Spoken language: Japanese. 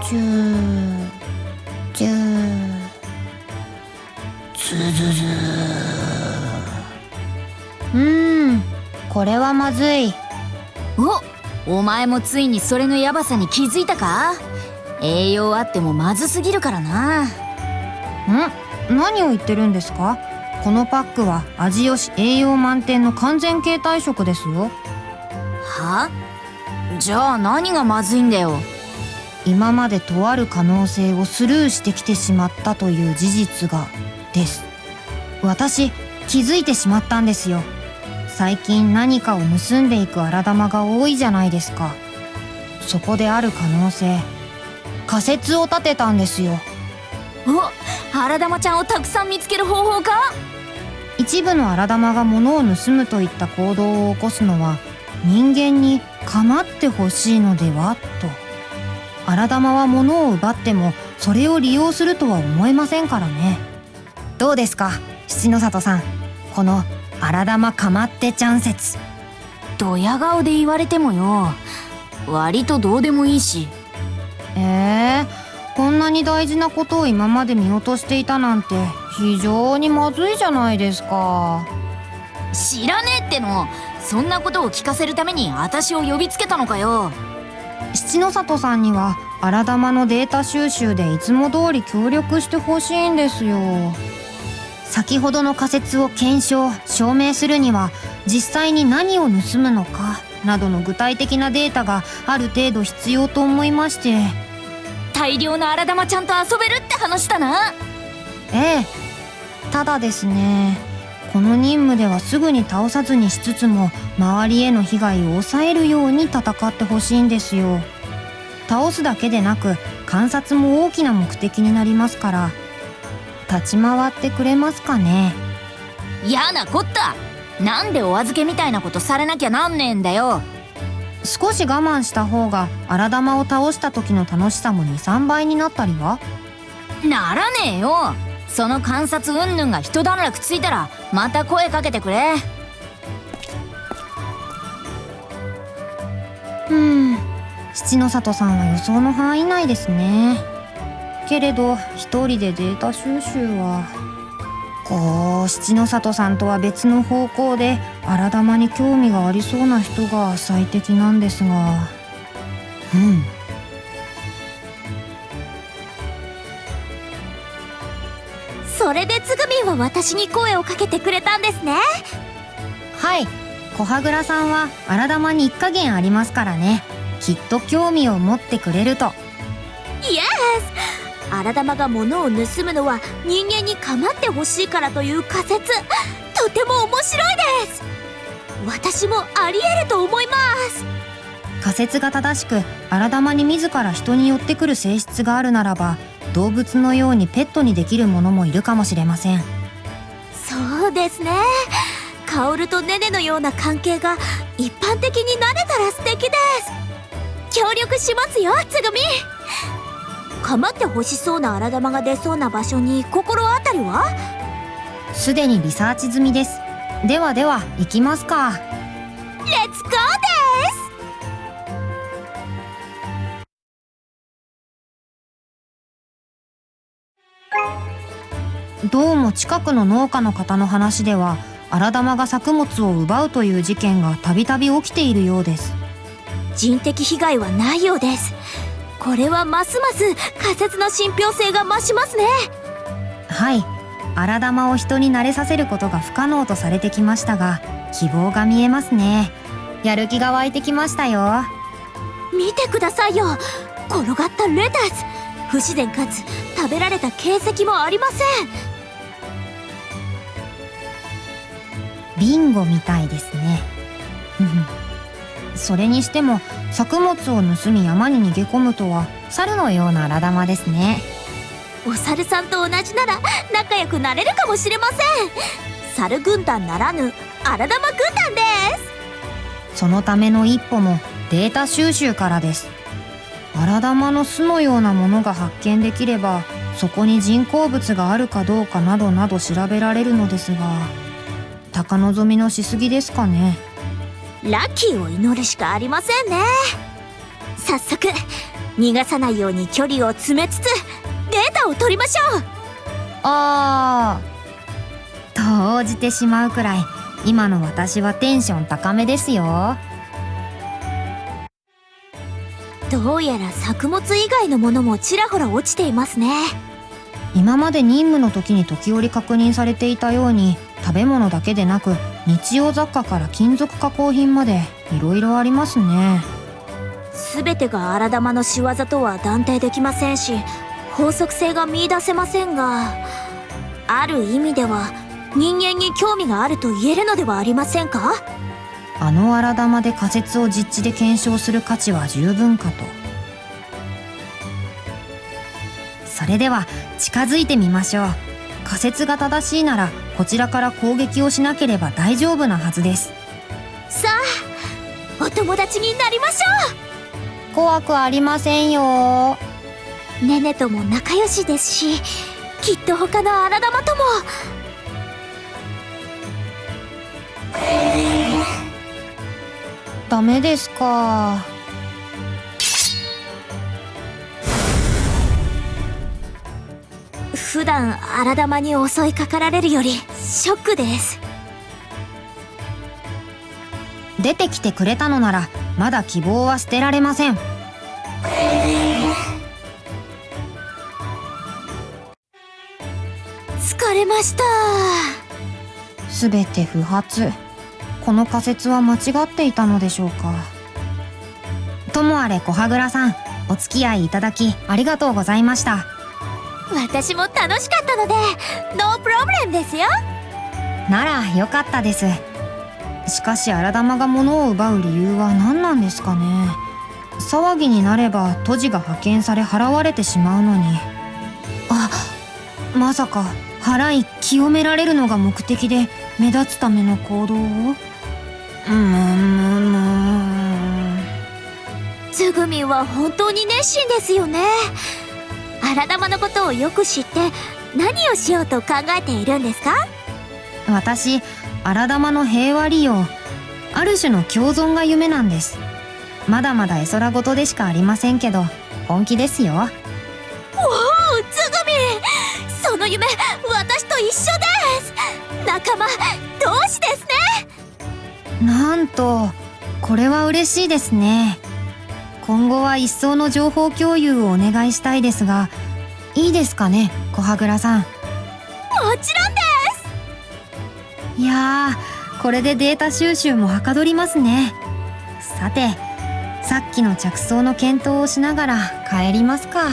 チューチューズズズー。これはまずい。お前もついにそれのヤバさに気づいたか？栄養あってもまずすぎるからな。何を言ってるんですか？このパックは味よし栄養満点の完全形態食ですよ。は？じゃあ何がまずいんだよ。今までとある可能性をスルーしてきてしまったという事実がです。私気づいてしまったんですよ。最近何かを盗んでいく荒玉が多いじゃないですか。そこである可能性、仮説を立てたんですよ。荒玉ちゃんをたくさん見つける方法か？一部の荒玉が物を盗むといった行動を起こすのは人間に構ってほしいのではと。荒玉は物を奪ってもそれを利用するとは思えませんからね。どうですか七の里さん、この荒玉かまってちゃん説。ドヤ顔で言われてもよ、割とどうでもいいし。こんなに大事なことを今まで見落としていたなんて非常にまずいじゃないですか。知らねえっての。そんなことを聞かせるために私を呼びつけたのかよ。七の里さんには荒玉のデータ収集でいつも通り協力してほしいんですよ。先ほどの仮説を検証証明するには実際に何を盗むのかなどの具体的なデータがある程度必要と思いまして。大量の荒玉ちゃんと遊べるって話だな。ただですね、この任務ではすぐに倒さずにしつつも周りへの被害を抑えるように戦ってほしいんですよ。倒すだけでなく観察も大きな目的になりますから、立ち回ってくれますかね。嫌なこった。なんでお預けみたいなことされなきゃなんねえんだよ。少し我慢した方が荒玉を倒した時の楽しさも 2,3 倍になったりは？ならねえよ。その観察云々が一段落ついたらまた声かけてくれ。七の里さんは予想の範囲内ですね。けれど一人でデータ収集は七の里さんとは別の方向で荒玉に興味がありそうな人が最適なんですが。それでつぐみんは私に声をかけてくれたんですね。はい、小羽倉さんは荒玉に一加減ありますからね。きっと興味を持ってくれると。イエス！荒玉が物を盗むのは人間に構ってほしいからという仮説、とても面白いです。私もあり得ると思います。仮説が正しく荒玉に自ら人に寄ってくる性質があるならば、動物のようにペットにできるものもいるかもしれません。そうですね。カオルとネネのような関係が一般的になれたら素敵です。協力しますよ、つぐみ。構ってほしそうな荒玉が出そうな場所に心当たりは？すでにリサーチ済みです。では行きますか。レッツゴーです。どうも近くの農家の方の話では荒玉が作物を奪うという事件がたびたび起きているようです。人的被害はないようです。これはますます仮説の信憑性が増しますね。はい、荒玉を人に慣れさせることが不可能とされてきましたが、希望が見えますね。やる気が湧いてきましたよ。見てくださいよ、転がったレタス。不自然かつ食べられた形跡もありません。ビンゴみたいですね。それにしても作物を盗み山に逃げ込むとは猿のような荒玉ですね。お猿さんと同じなら仲良くなれるかもしれません。猿軍団ならぬ荒玉軍団です。そのための一歩もデータ収集からです。荒玉の巣のようなものが発見できれば、そこに人工物があるかどうかなどなど調べられるのですが、高望みのしすぎですかね。ラッキーを祈るしかありませんね。早速逃がさないように距離を詰めつつデータを取りましょう。あーと応じてしまうくらい今の私はテンション高めですよ。どうやら作物以外のものもちらほら落ちていますね。今まで任務の時に時折確認されていたように食べ物だけでなく日用雑貨から金属加工品までいろいろありますね。全てが荒玉の仕業とは断定できませんし法則性が見出せませんが、ある意味では人間に興味があると言えるのではありませんか？あの荒玉で仮説を実地で検証する価値は十分かと。それでは近づいてみましょう。仮説が正しいならこちらから攻撃をしなければ大丈夫なはずです。さあお友達になりましょ怖くありませんよ。う。ネネとも仲良しですし、きっと他の荒玉とも。ダメですか。普段荒玉に襲いかかられるよりショックです。出てきてくれたのならまだ希望は捨てられません。疲れました。すべて不発。この仮説は間違っていたのでしょうか。ともあれ小羽倉さん、お付き合いいただきありがとうございました。私も楽しかったのでノープロブレムですよ。ならよかったです。しかし荒玉が物を奪う理由は何なんですかね。騒ぎになれば都知が派遣され払われてしまうのに。あ、まさか払い清められるのが目的で目立つための行動を。つぐみんは本当に熱心ですよね。荒玉のことをよく知って何をしようと考えているんですか？私、荒玉の平和利用、ある種の共存が夢なんです。まだまだ絵空事でしかありませんけど本気ですよ。おお、つぐみん、その夢私と一緒です。仲間同士ですね。なんとこれは嬉しいですね。今後は一層の情報共有をお願いしたいですが、いいですかね、小羽倉さん。もちろんです。いやー、これでデータ収集もはかどりますね。さて、さっきの着想の検討をしながら帰りますか。